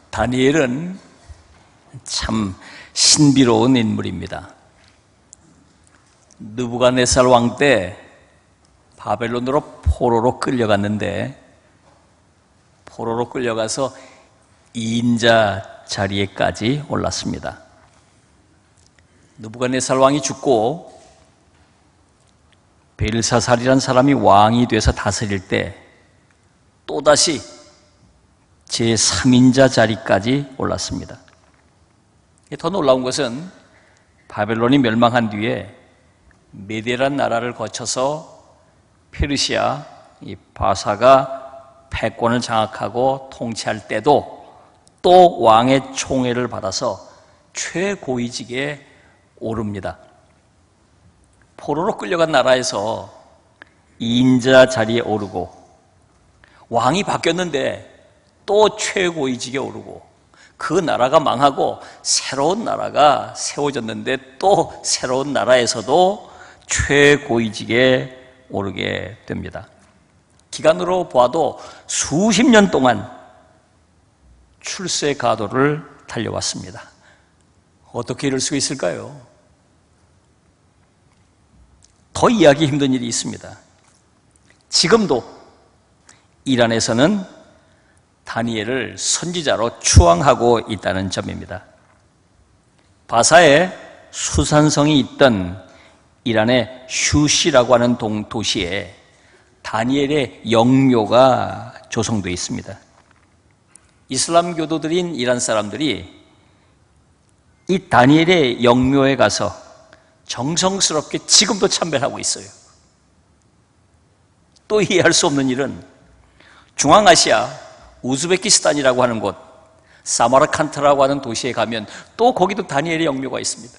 다니엘은 참 신비로운 인물입니다. 느부갓네살 왕 때 바벨론으로 포로로 끌려갔는데, 포로로 끌려가서 2인자 자리에까지 올랐습니다. 느부갓네살 왕이 죽고 벨사살이라는 사람이 왕이 돼서 다스릴 때 또다시 제3인자 자리까지 올랐습니다. 더 놀라운 것은 바벨론이 멸망한 뒤에 메데란 나라를 거쳐서 페르시아 이 바사가 패권을 장악하고 통치할 때도 또 왕의 총애를 받아서 최고위직에 오릅니다. 포로로 끌려간 나라에서 2인자 자리에 오르고, 왕이 바뀌었는데 또 최고위직에 오르고, 그 나라가 망하고 새로운 나라가 세워졌는데 또 새로운 나라에서도 최고위직에 오르게 됩니다. 기간으로 보아도 수십 년 동안 출세 가도를 달려왔습니다. 어떻게 이럴 수가 있을까요? 더 이해하기 힘든 일이 있습니다. 지금도 이란에서는 다니엘을 선지자로 추앙하고 있다는 점입니다. 바사에 수산성이 있던 이란의 슈시라고 하는 도시에 다니엘의 영묘가 조성되어 있습니다. 이슬람 교도들인 이란 사람들이 이 다니엘의 영묘에 가서 정성스럽게 지금도 참배하고 있어요. 또 이해할 수 없는 일은 중앙아시아 우즈베키스탄이라고 하는 곳, 사마르칸트라고 하는 도시에 가면 또 거기도 다니엘의 영묘가 있습니다.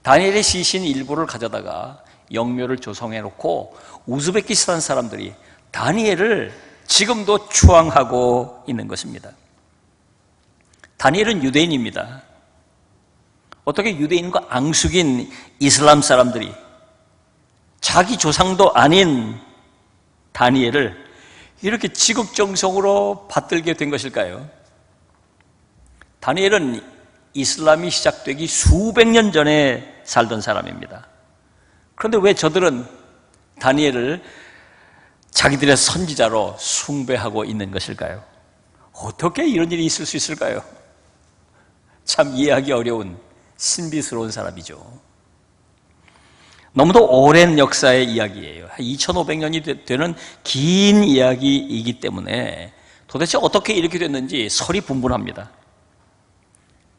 다니엘의 시신 일부를 가져다가 영묘를 조성해 놓고 우즈베키스탄 사람들이 다니엘을 지금도 추앙하고 있는 것입니다. 다니엘은 유대인입니다. 어떻게 유대인과 앙숙인 이슬람 사람들이 자기 조상도 아닌 다니엘을 이렇게 지극정성으로 받들게 된 것일까요? 다니엘은 이슬람이 시작되기 수백 년 전에 살던 사람입니다. 그런데 왜 저들은 다니엘을 자기들의 선지자로 숭배하고 있는 것일까요? 어떻게 이런 일이 있을 수 있을까요? 참 이해하기 어려운 신비스러운 사람이죠. 너무도 오랜 역사의 이야기예요. 2500년이 되는 긴 이야기이기 때문에 도대체 어떻게 이렇게 됐는지 설이 분분합니다.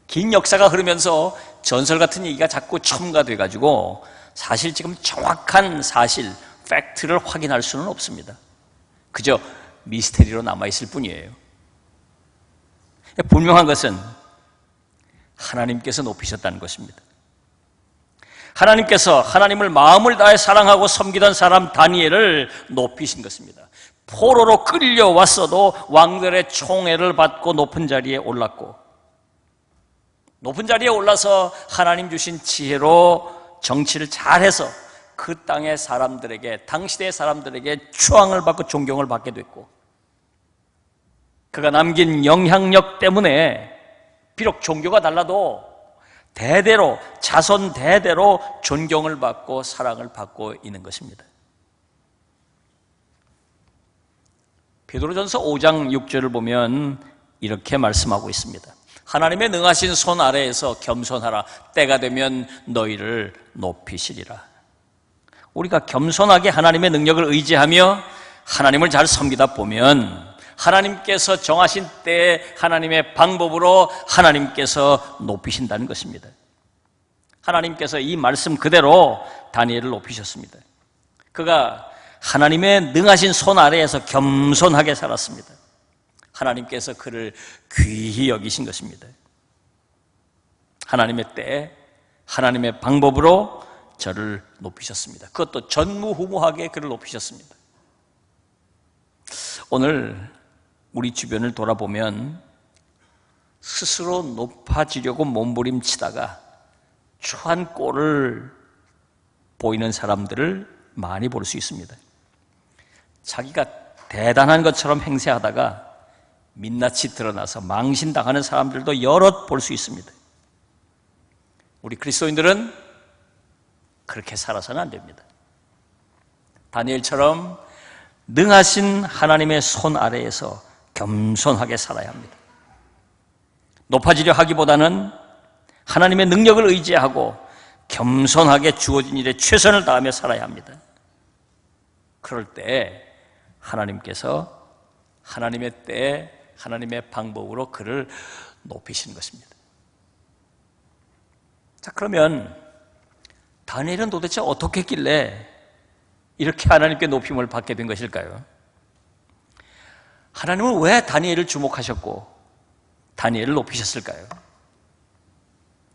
긴 역사가 흐르면서 전설 같은 얘기가 자꾸 첨가돼가지고 사실 지금 정확한 사실, 팩트를 확인할 수는 없습니다. 그저 미스테리로 남아있을 뿐이에요. 분명한 것은 하나님께서 높이셨다는 것입니다. 하나님께서 하나님을 마음을 다해 사랑하고 섬기던 사람 다니엘을 높이신 것입니다. 포로로 끌려왔어도 왕들의 총애를 받고 높은 자리에 올랐고, 높은 자리에 올라서 하나님 주신 지혜로 정치를 잘해서 그 땅의 사람들에게, 당시대 사람들에게 추앙을 받고 존경을 받게 됐고, 그가 남긴 영향력 때문에 비록 종교가 달라도 대대로, 자손 대대로 존경을 받고 사랑을 받고 있는 것입니다. 베드로전서 5장 6절을 보면 이렇게 말씀하고 있습니다. 하나님의 능하신 손 아래에서 겸손하라. 때가 되면 너희를 높이시리라. 우리가 겸손하게 하나님의 능력을 의지하며 하나님을 잘 섬기다 보면 하나님께서 정하신 때에 하나님의 방법으로 하나님께서 높이신다는 것입니다. 하나님께서 이 말씀 그대로 다니엘을 높이셨습니다. 그가 하나님의 능하신 손 아래에서 겸손하게 살았습니다. 하나님께서 그를 귀히 여기신 것입니다. 하나님의 때에 하나님의 방법으로 저를 높이셨습니다. 그것도 전무후무하게 그를 높이셨습니다. 오늘 우리 주변을 돌아보면 스스로 높아지려고 몸부림치다가 추한 꼴을 보이는 사람들을 많이 볼 수 있습니다. 자기가 대단한 것처럼 행세하다가 민낯이 드러나서 망신당하는 사람들도 여럿 볼 수 있습니다. 우리 그리스도인들은 그렇게 살아서는 안 됩니다. 다니엘처럼 능하신 하나님의 손 아래에서 겸손하게 살아야 합니다. 높아지려 하기보다는 하나님의 능력을 의지하고 겸손하게 주어진 일에 최선을 다하며 살아야 합니다. 그럴 때 하나님께서 하나님의 때에 하나님의 방법으로 그를 높이시는 것입니다. 자, 그러면 다니엘은 도대체 어떻게 했길래 이렇게 하나님께 높임을 받게 된 것일까요? 하나님은 왜 다니엘을 주목하셨고 다니엘을 높이셨을까요?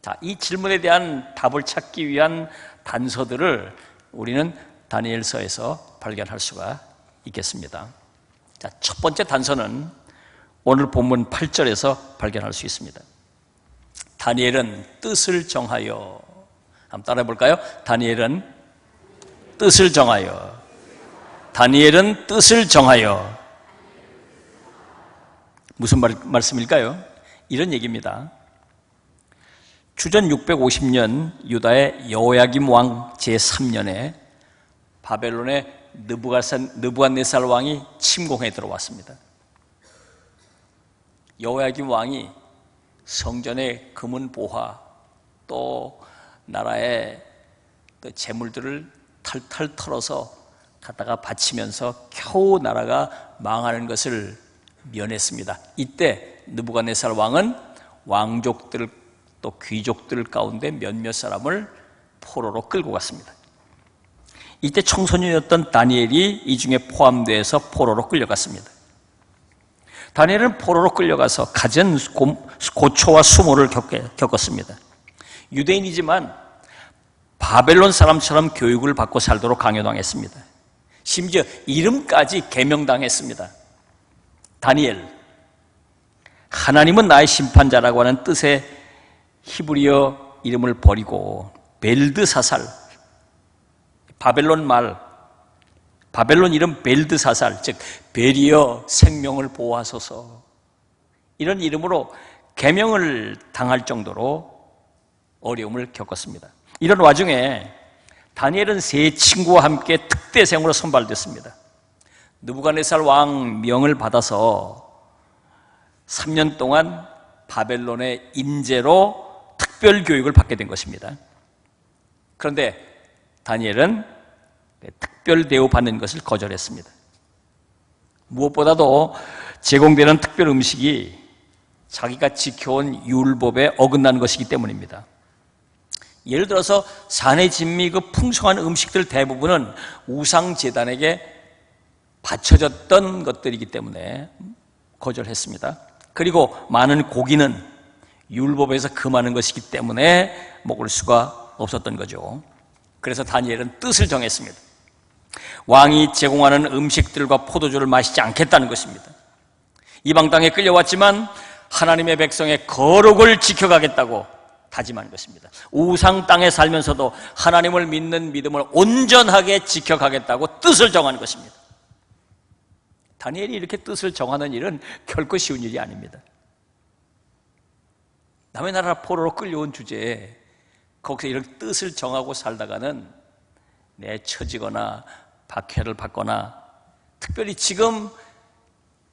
자, 이 질문에 대한 답을 찾기 위한 단서들을 우리는 다니엘서에서 발견할 수가 있겠습니다. 자, 첫 번째 단서는 오늘 본문 8절에서 발견할 수 있습니다. 다니엘은 뜻을 정하여, 한번 따라해 볼까요? 다니엘은 뜻을 정하여. 다니엘은 뜻을 정하여. 무슨 말씀일까요? 이런 얘기입니다. 주전 650년 유다의 여호야김 왕 제3년에 바벨론의 느부갓네살 왕이 침공해 들어왔습니다. 여호야김 왕이 성전의 금은 보화 또 나라의 재물들을 탈탈 털어서 갖다가 바치면서 겨우 나라가 망하는 것을 면했습니다. 이때 느부갓네살 왕은 왕족들 또 귀족들 가운데 몇몇 사람을 포로로 끌고 갔습니다. 이때 청소년이었던 다니엘이 이 중에 포함돼서 포로로 끌려갔습니다. 다니엘은 포로로 끌려가서 갖은 고초와 수모를 겪었습니다. 유대인이지만 바벨론 사람처럼 교육을 받고 살도록 강요당했습니다. 심지어 이름까지 개명당했습니다. 다니엘, 하나님은 나의 심판자라고 하는 뜻의 히브리어 이름을 버리고 벨드사살, 바벨론 이름 벨드사살, 즉 벨이여 생명을 보호하소서, 이런 이름으로 개명을 당할 정도로 어려움을 겪었습니다. 이런 와중에 다니엘은 세 친구와 함께 특대생으로 선발됐습니다. 느부갓네살 왕 명을 받아서 3년 동안 바벨론의 인재로 특별 교육을 받게 된 것입니다. 그런데 다니엘은 특별 대우 받는 것을 거절했습니다. 무엇보다도 제공되는 특별 음식이 자기가 지켜온 율법에 어긋나는 것이기 때문입니다. 예를 들어서 산의 진미 그 풍성한 음식들 대부분은 우상제단에게 바쳐졌던 것들이기 때문에 거절했습니다. 그리고 많은 고기는 율법에서 금하는 것이기 때문에 먹을 수가 없었던 거죠. 그래서 다니엘은 뜻을 정했습니다. 왕이 제공하는 음식들과 포도주를 마시지 않겠다는 것입니다. 이방 땅에 끌려왔지만 하나님의 백성의 거룩을 지켜가겠다고 다짐한 것입니다. 우상 땅에 살면서도 하나님을 믿는 믿음을 온전하게 지켜가겠다고 뜻을 정한 것입니다. 다니엘이 이렇게 뜻을 정하는 일은 결코 쉬운 일이 아닙니다. 남의 나라 포로로 끌려온 주제에 거기서 이렇게 뜻을 정하고 살다가는 내쳐지거나 박해를 받거나, 특별히 지금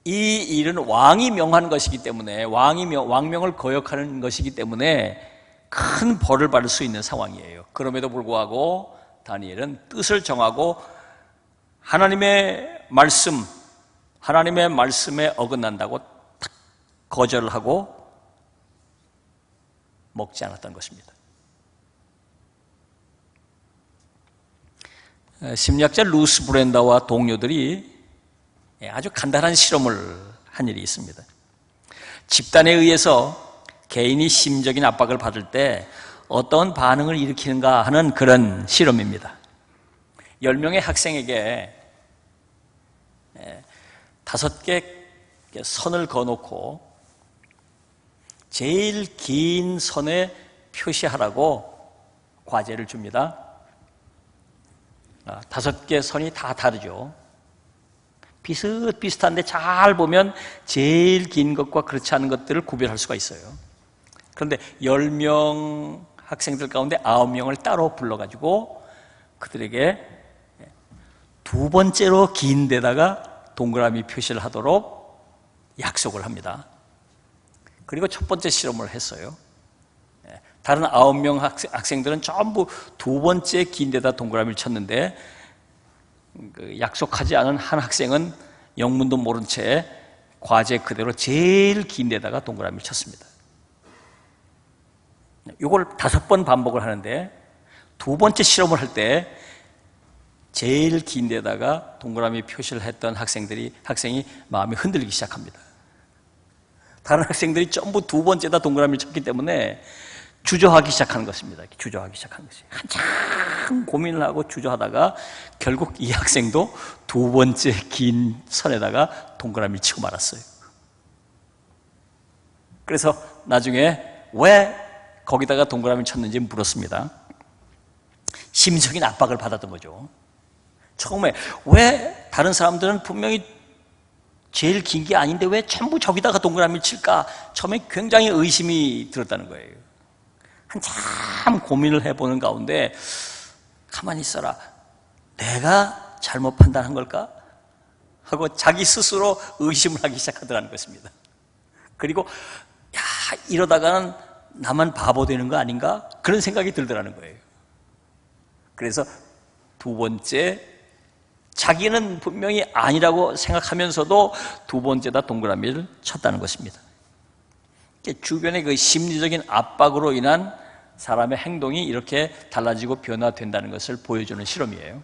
이 일은 왕이 명한 것이기 때문에, 왕명을 거역하는 것이기 때문에 큰 벌을 받을 수 있는 상황이에요. 그럼에도 불구하고 다니엘은 뜻을 정하고 하나님의 말씀에 어긋난다고 거절을 하고 먹지 않았던 것입니다. 심리학자 루스 브렌다와 동료들이 아주 간단한 실험을 한 일이 있습니다. 집단에 의해서 개인이 심적인 압박을 받을 때 어떤 반응을 일으키는가 하는 그런 실험입니다. 10명의 학생에게 5개 선을 그어놓고 제일 긴 선에 표시하라고 과제를 줍니다. 5개 선이 다 다르죠. 비슷비슷한데 잘 보면 제일 긴 것과 그렇지 않은 것들을 구별할 수가 있어요. 그런데 10명 학생들 가운데 9명을 따로 불러가지고 그들에게 두 번째로 긴 데다가 동그라미 표시를 하도록 약속을 합니다. 그리고 첫 번째 실험을 했어요. 다른 9명 학생들은 전부 두 번째 긴 데다 동그라미를 쳤는데 약속하지 않은 한 학생은 영문도 모른 채 과제 그대로 제일 긴 데다가 동그라미를 쳤습니다. 이걸 5번 반복을 하는데 두 번째 실험을 할 때 제일 긴 데다가 동그라미 표시를 했던 학생이 마음이 흔들리기 시작합니다. 다른 학생들이 전부 두 번째다 동그라미를 쳤기 때문에 주저하기 시작하는 것입니다. 주저하기 시작하는 것이 한참 고민을 하고 주저하다가 결국 이 학생도 두 번째 긴 선에다가 동그라미를 치고 말았어요. 그래서 나중에 왜 거기다가 동그라미를 쳤는지 물었습니다. 심리적인 압박을 받았던 거죠. 처음에 왜 다른 사람들은 분명히 제일 긴 게 아닌데 왜 전부 저기다가 동그라미를 칠까? 처음에 굉장히 의심이 들었다는 거예요. 한참 고민을 해보는 가운데 가만히 있어라. 내가 잘못 판단한 걸까? 하고 자기 스스로 의심을 하기 시작하더라는 것입니다. 그리고 이러다가는 나만 바보 되는 거 아닌가? 그런 생각이 들더라는 거예요. 그래서 두 번째 자기는 분명히 아니라고 생각하면서도 두 번째다 동그라미를 쳤다는 것입니다. 주변의 그 심리적인 압박으로 인한 사람의 행동이 이렇게 달라지고 변화된다는 것을 보여주는 실험이에요.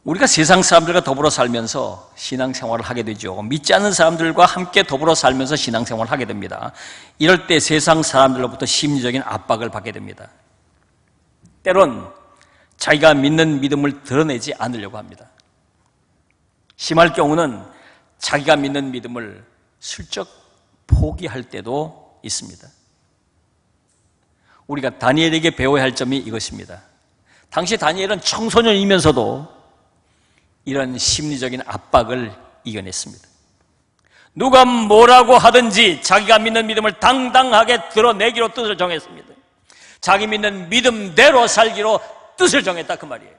우리가 세상 사람들과 더불어 살면서 신앙생활을 하게 되죠. 믿지 않는 사람들과 함께 더불어 살면서 신앙생활을 하게 됩니다. 이럴 때 세상 사람들로부터 심리적인 압박을 받게 됩니다. 때론 자기가 믿는 믿음을 드러내지 않으려고 합니다. 심할 경우는 자기가 믿는 믿음을 슬쩍 포기할 때도 있습니다. 우리가 다니엘에게 배워야 할 점이 이것입니다. 당시 다니엘은 청소년이면서도 이런 심리적인 압박을 이겨냈습니다. 누가 뭐라고 하든지 자기가 믿는 믿음을 당당하게 드러내기로 뜻을 정했습니다. 자기 믿는 믿음대로 살기로 뜻을 정했다 그 말이에요.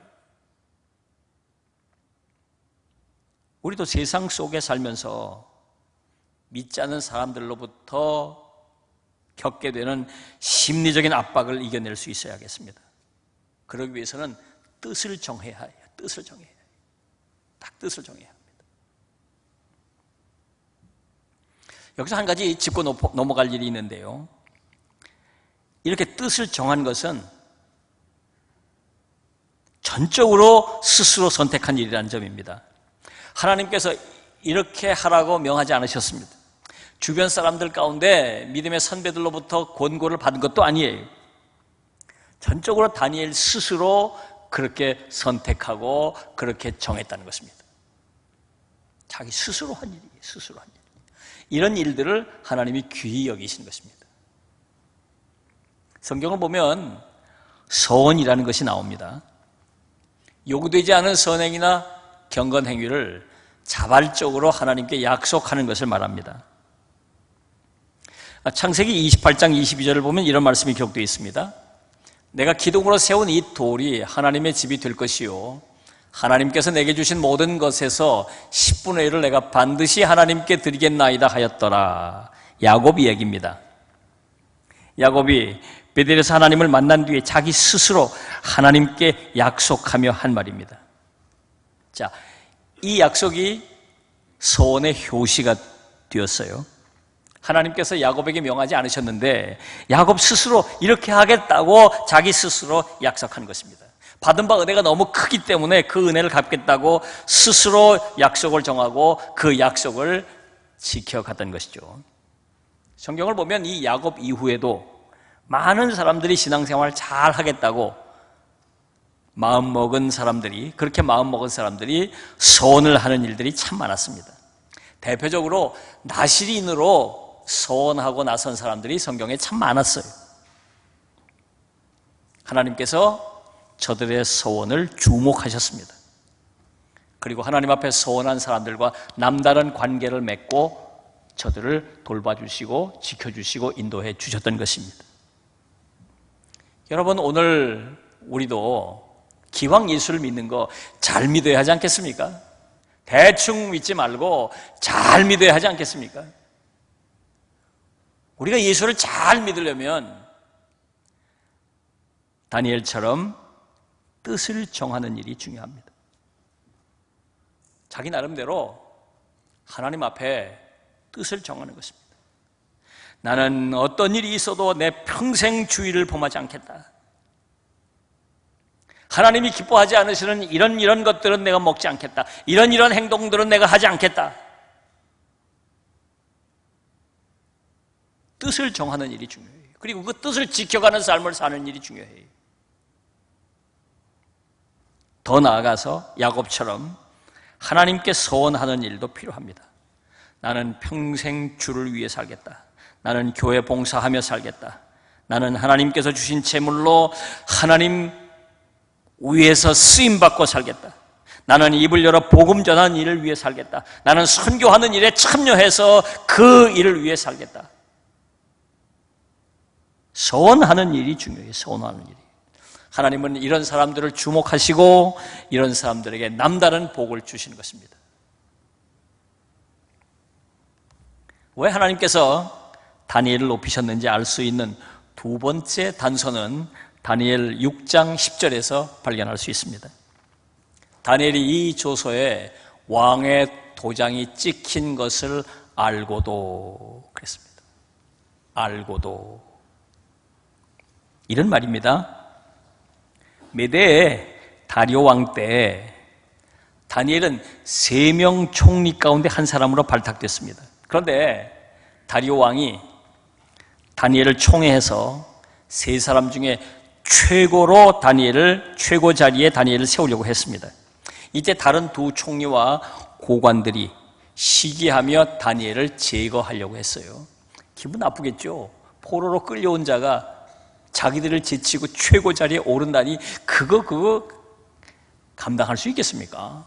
우리도 세상 속에 살면서 믿지 않는 사람들로부터 겪게 되는 심리적인 압박을 이겨낼 수 있어야겠습니다. 그러기 위해서는 뜻을 정해야 해요. 뜻을 정해야 해요. 딱 뜻을 정해야 합니다. 여기서 한 가지 짚고 넘어갈 일이 있는데요. 이렇게 뜻을 정한 것은 전적으로 스스로 선택한 일이라는 점입니다. 하나님께서 이렇게 하라고 명하지 않으셨습니다. 주변 사람들 가운데 믿음의 선배들로부터 권고를 받은 것도 아니에요. 전적으로 다니엘 스스로 그렇게 선택하고 그렇게 정했다는 것입니다. 자기 스스로 한 일이에요. 스스로 한 일. 이런 일들을 하나님이 귀히 여기시는 것입니다. 성경을 보면 서원이라는 것이 나옵니다. 요구되지 않은 선행이나 경건 행위를 자발적으로 하나님께 약속하는 것을 말합니다. 창세기 28장 22절을 보면 이런 말씀이 기록되어 있습니다. 내가 기둥으로 세운 이 돌이 하나님의 집이 될 것이요 하나님께서 내게 주신 모든 것에서 10분의 1을 내가 반드시 하나님께 드리겠나이다 하였더라. 야곱이 얘기입니다. 야곱이 베델에서 하나님을 만난 뒤에 자기 스스로 하나님께 약속하며 한 말입니다. 자, 이 약속이 서원의 효시가 되었어요. 하나님께서 야곱에게 명하지 않으셨는데 야곱 스스로 이렇게 하겠다고 자기 스스로 약속한 것입니다. 받은 바 은혜가 너무 크기 때문에 그 은혜를 갚겠다고 스스로 약속을 정하고 그 약속을 지켜갔던 것이죠. 성경을 보면 이 야곱 이후에도 많은 사람들이 신앙생활을 잘 하겠다고 그렇게 마음먹은 사람들이 서원을 하는 일들이 참 많았습니다. 대표적으로 나시린으로 서원하고 나선 사람들이 성경에 참 많았어요. 하나님께서 저들의 서원을 주목하셨습니다. 그리고 하나님 앞에 서원한 사람들과 남다른 관계를 맺고 저들을 돌봐주시고 지켜주시고 인도해 주셨던 것입니다. 여러분, 오늘 우리도 기왕 예수를 믿는 거 잘 믿어야 하지 않겠습니까? 대충 믿지 말고 잘 믿어야 하지 않겠습니까? 우리가 예수를 잘 믿으려면 다니엘처럼 뜻을 정하는 일이 중요합니다. 자기 나름대로 하나님 앞에 뜻을 정하는 것입니다. 나는 어떤 일이 있어도 내 평생 주의를 범하지 않겠다. 하나님이 기뻐하지 않으시는 이런 것들은 내가 먹지 않겠다. 이런 행동들은 내가 하지 않겠다. 뜻을 정하는 일이 중요해요. 그리고 그 뜻을 지켜가는 삶을 사는 일이 중요해요. 더 나아가서 야곱처럼 하나님께 서원하는 일도 필요합니다. 나는 평생 주를 위해 살겠다. 나는 교회 봉사하며 살겠다. 나는 하나님께서 주신 재물로 하나님 위해서 쓰임받고 살겠다. 나는 입을 열어 복음 전하는 일을 위해 살겠다. 나는 선교하는 일에 참여해서 그 일을 위해 살겠다. 서원하는 일이 중요해요. 서원하는 일이. 하나님은 이런 사람들을 주목하시고 이런 사람들에게 남다른 복을 주시는 것입니다. 왜 하나님께서 다니엘을 높이셨는지 알 수 있는 두 번째 단서는 다니엘 6장 10절에서 발견할 수 있습니다. 다니엘이 이 조서에 왕의 도장이 찍힌 것을 알고도 그랬습니다. 알고도. 이런 말입니다. 메대의 다리오 왕 때 다니엘은 3명 총리 가운데 한 사람으로 발탁됐습니다. 그런데 다리오 왕이 다니엘을 총애해서 3사람 중에 최고로 최고 자리에 다니엘을 세우려고 했습니다. 이때 다른 2 총리와 고관들이 시기하며 다니엘을 제거하려고 했어요. 기분 나쁘겠죠? 포로로 끌려온 자가 자기들을 제치고 최고 자리에 오른다니 그거 감당할 수 있겠습니까?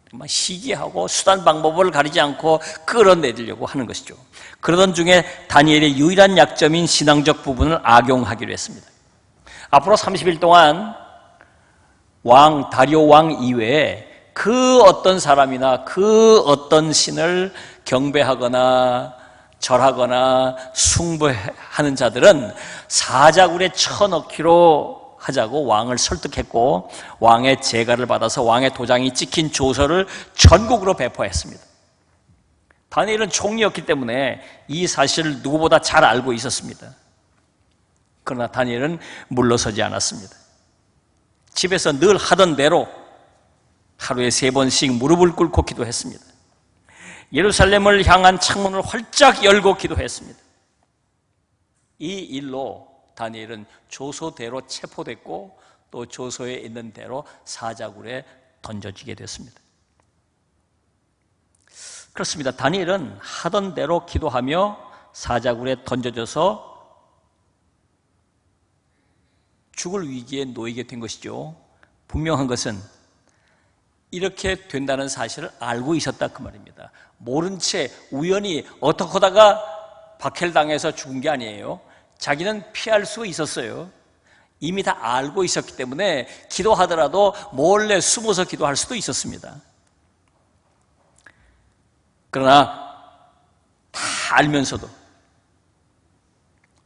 정말 시기하고 수단 방법을 가리지 않고 끌어내리려고 하는 것이죠. 그러던 중에 다니엘의 유일한 약점인 신앙적 부분을 악용하기로 했습니다. 앞으로 30일 동안 다리오 왕 이외에 그 어떤 사람이나 그 어떤 신을 경배하거나 절하거나 숭배하는 자들은 사자굴에 쳐넣기로 하자고 왕을 설득했고 왕의 제가를 받아서 왕의 도장이 찍힌 조서를 전국으로 배포했습니다. 다니엘은 총리였기 때문에 이 사실을 누구보다 잘 알고 있었습니다. 그러나 다니엘은 물러서지 않았습니다. 집에서 늘 하던 대로 하루에 3번씩 무릎을 꿇고 기도했습니다. 예루살렘을 향한 창문을 활짝 열고 기도했습니다. 이 일로 다니엘은 조서대로 체포됐고 또 조서에 있는 대로 사자굴에 던져지게 됐습니다. 그렇습니다. 다니엘은 하던 대로 기도하며 사자굴에 던져져서 죽을 위기에 놓이게 된 것이죠. 분명한 것은 이렇게 된다는 사실을 알고 있었다 그 말입니다. 모른 채 우연히 어떻게 하다가 박해당해서 죽은 게 아니에요. 자기는 피할 수 있었어요. 이미 다 알고 있었기 때문에 기도하더라도 몰래 숨어서 기도할 수도 있었습니다. 그러나 다 알면서도,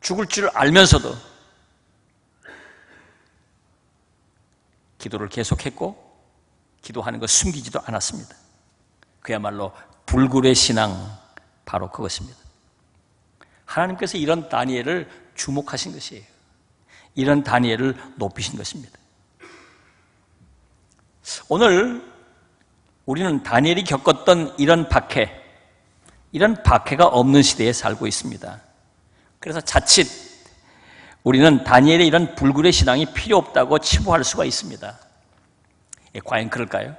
죽을 줄 알면서도 기도를 계속했고 기도하는 거 숨기지도 않았습니다. 그야말로 불굴의 신앙, 바로 그것입니다. 하나님께서 이런 다니엘을 주목하신 것이에요. 이런 다니엘을 높이신 것입니다. 오늘 우리는 다니엘이 겪었던 이런 박해가 없는 시대에 살고 있습니다. 그래서 자칫 우리는 다니엘의 이런 불굴의 신앙이 필요 없다고 치부할 수가 있습니다. 과연 그럴까요?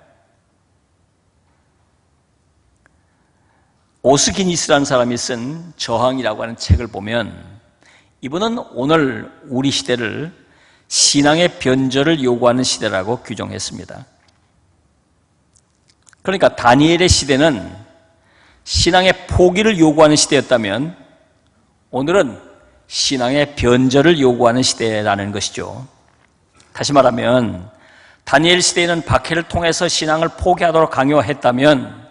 오스기니스라는 사람이 쓴 저항이라고 하는 책을 보면 이분은 오늘 우리 시대를 신앙의 변절을 요구하는 시대라고 규정했습니다. 그러니까 다니엘의 시대는 신앙의 포기를 요구하는 시대였다면 오늘은 신앙의 변절을 요구하는 시대라는 것이죠. 다시 말하면 다니엘 시대에는 박해를 통해서 신앙을 포기하도록 강요했다면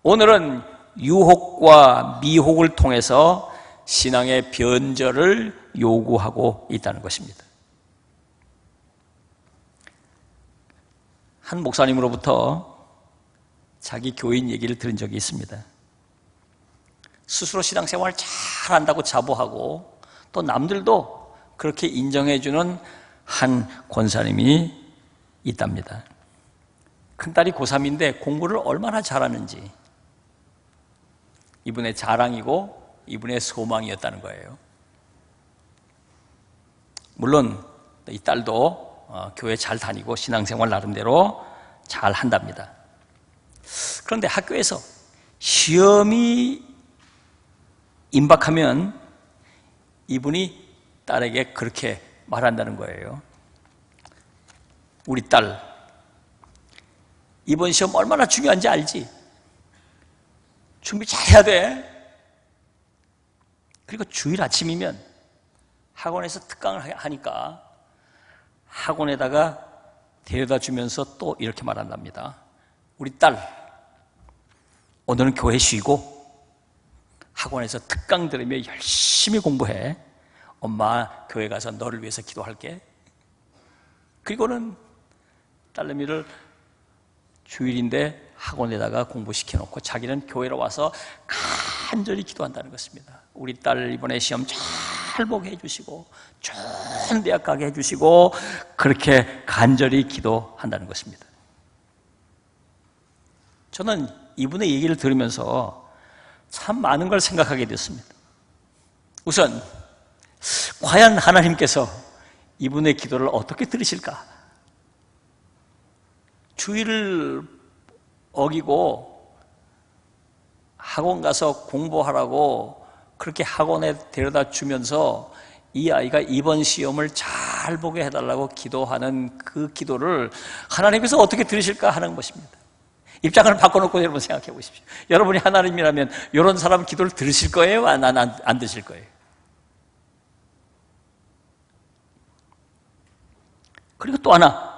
오늘은 유혹과 미혹을 통해서 신앙의 변절을 요구하고 있다는 것입니다. 한 목사님으로부터 자기 교인 얘기를 들은 적이 있습니다. 스스로 신앙생활을 잘한다고 자부하고 또 남들도 그렇게 인정해주는 한 권사님이 있답니다. 큰딸이 고3인데 공부를 얼마나 잘하는지 이분의 자랑이고 이분의 소망이었다는 거예요. 물론 이 딸도 교회 잘 다니고 신앙생활 나름대로 잘 한답니다. 그런데 학교에서 시험이 임박하면 이분이 딸에게 그렇게 말한다는 거예요. 우리 딸, 이번 시험 얼마나 중요한지 알지? 준비 잘해야 돼. 그리고 주일 아침이면 학원에서 특강을 하니까 학원에다가 데려다 주면서 또 이렇게 말한답니다. 우리 딸, 오늘은 교회 쉬고 학원에서 특강 들으며 열심히 공부해. 엄마 교회 가서 너를 위해서 기도할게. 그리고는 딸내미를 주일인데 학원에다가 공부시켜놓고 자기는 교회로 와서 간절히 기도한다는 것입니다. 우리 딸 이번에 시험 잘 보게 해주시고 좋은 대학 가게 해주시고 그렇게 간절히 기도한다는 것입니다. 저는 이분의 얘기를 들으면서 참 많은 걸 생각하게 됐습니다. 우선 과연 하나님께서 이분의 기도를 어떻게 들으실까? 주의를 어기고 학원 가서 공부하라고 그렇게 학원에 데려다 주면서 이 아이가 이번 시험을 잘 보게 해달라고 기도하는 그 기도를 하나님께서 어떻게 들으실까 하는 것입니다. 입장을 바꿔놓고 여러분 생각해 보십시오. 여러분이 하나님이라면 이런 사람 기도를 들으실 거예요? 안 들으실 거예요? 그리고 또 하나,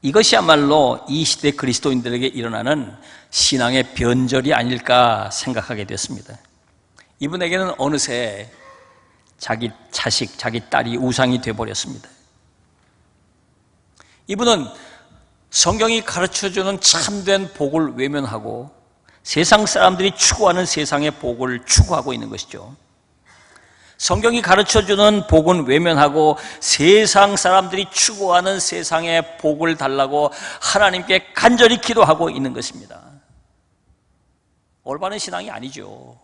이것이야말로 이 시대 그리스도인들에게 일어나는 신앙의 변절이 아닐까 생각하게 됐습니다. 이분에게는 어느새 자기 자식, 자기 딸이 우상이 되어버렸습니다. 이분은 성경이 가르쳐주는 참된 복을 외면하고 세상 사람들이 추구하는 세상의 복을 추구하고 있는 것이죠. 성경이 가르쳐주는 복은 외면하고 세상 사람들이 추구하는 세상의 복을 달라고 하나님께 간절히 기도하고 있는 것입니다. 올바른 신앙이 아니죠.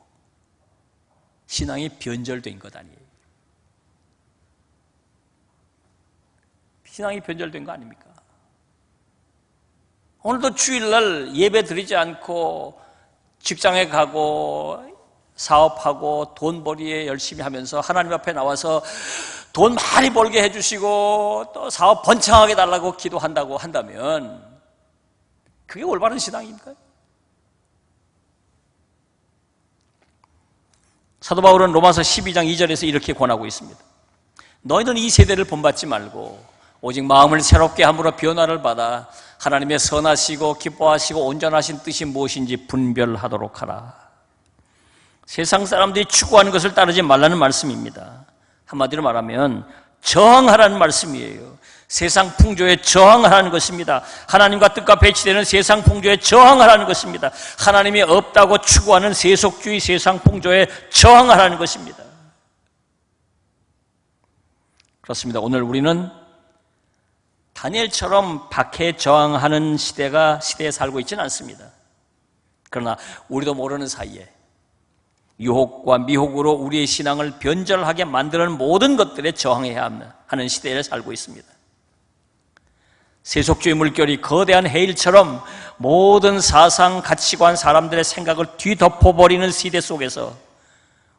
신앙이 변절된 것 아니에요. 신앙이 변절된 거 아닙니까? 오늘도 주일날 예배 드리지 않고 직장에 가고 사업하고 돈벌이에 열심히 하면서 하나님 앞에 나와서 돈 많이 벌게 해주시고 또 사업 번창하게 달라고 기도한다고 한다면 그게 올바른 신앙입니까? 사도 바울은 로마서 12장 2절에서 이렇게 권하고 있습니다. 너희는 이 세대를 본받지 말고 오직 마음을 새롭게 함으로 변화를 받아 하나님의 선하시고 기뻐하시고 온전하신 뜻이 무엇인지 분별하도록 하라. 세상 사람들이 추구하는 것을 따르지 말라는 말씀입니다. 한마디로 말하면 저항하라는 말씀이에요. 세상 풍조에 저항하라는 것입니다. 하나님과 뜻과 배치되는 세상 풍조에 저항하라는 것입니다. 하나님이 없다고 추구하는 세속주의 세상 풍조에 저항하라는 것입니다. 그렇습니다. 오늘 우리는 다니엘처럼 박해에 저항하는 시대에 살고 있지는 않습니다. 그러나 우리도 모르는 사이에 유혹과 미혹으로 우리의 신앙을 변절하게 만드는 모든 것들에 저항해야 하는 시대에 살고 있습니다. 세속주의 물결이 거대한 해일처럼 모든 사상, 가치관, 사람들의 생각을 뒤덮어버리는 시대 속에서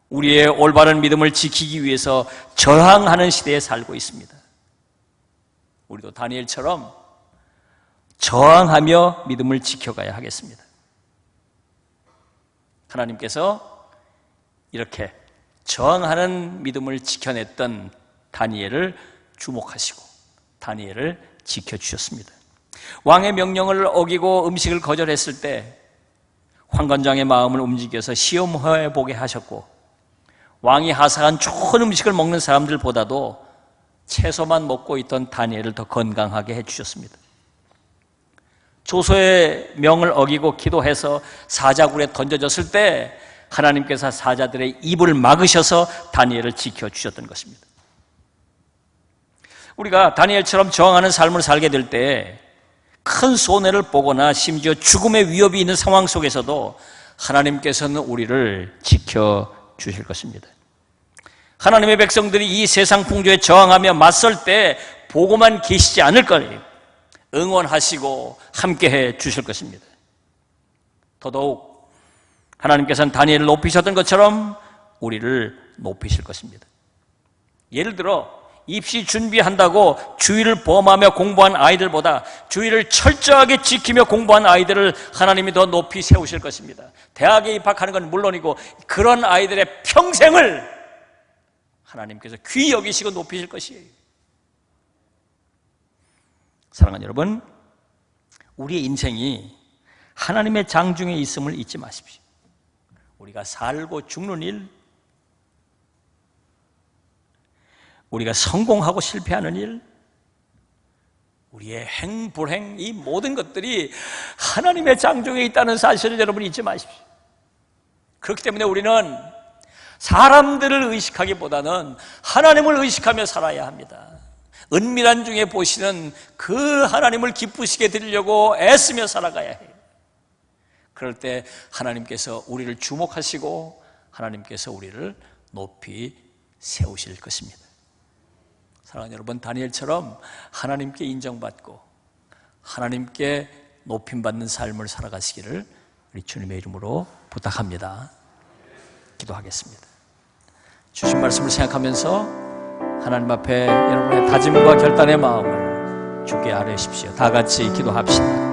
우리의 올바른 믿음을 지키기 위해서 저항하는 시대에 살고 있습니다. 우리도 다니엘처럼 저항하며 믿음을 지켜가야 하겠습니다. 하나님께서 이렇게 저항하는 믿음을 지켜냈던 다니엘을 주목하시고 다니엘을 지켜주셨습니다. 왕의 명령을 어기고 음식을 거절했을 때 황관장의 마음을 움직여서 시험해 보게 하셨고, 왕이 하사한 좋은 음식을 먹는 사람들보다도 채소만 먹고 있던 다니엘을 더 건강하게 해주셨습니다. 조서의 명을 어기고 기도해서 사자굴에 던져졌을 때 하나님께서 사자들의 입을 막으셔서 다니엘을 지켜주셨던 것입니다. 우리가 다니엘처럼 저항하는 삶을 살게 될 때 큰 손해를 보거나 심지어 죽음의 위협이 있는 상황 속에서도 하나님께서는 우리를 지켜주실 것입니다. 하나님의 백성들이 이 세상 풍조에 저항하며 맞설 때 보고만 계시지 않을 거예요. 응원하시고 함께해 주실 것입니다. 더더욱 하나님께서는 다니엘을 높이셨던 것처럼 우리를 높이실 것입니다. 예를 들어 입시 준비한다고 주의를 범하며 공부한 아이들보다 주의를 철저하게 지키며 공부한 아이들을 하나님이 더 높이 세우실 것입니다. 대학에 입학하는 건 물론이고 그런 아이들의 평생을 하나님께서 귀히 여기시고 높이실 것이에요. 사랑하는 여러분, 우리의 인생이 하나님의 장중에 있음을 잊지 마십시오. 우리가 살고 죽는 일, 우리가 성공하고 실패하는 일, 우리의 행불행, 이 모든 것들이 하나님의 장중에 있다는 사실을 여러분 잊지 마십시오. 그렇기 때문에 우리는 사람들을 의식하기보다는 하나님을 의식하며 살아야 합니다. 은밀한 중에 보시는 그 하나님을 기쁘시게 드리려고 애쓰며 살아가야 해요. 그럴 때 하나님께서 우리를 주목하시고 하나님께서 우리를 높이 세우실 것입니다. 사랑하는 여러분, 다니엘처럼 하나님께 인정받고 하나님께 높임받는 삶을 살아가시기를 우리 주님의 이름으로 부탁합니다. 기도하겠습니다. 주신 말씀을 생각하면서 하나님 앞에 여러분의 다짐과 결단의 마음을 주께 아뢰십시오. 다 같이 기도합시다.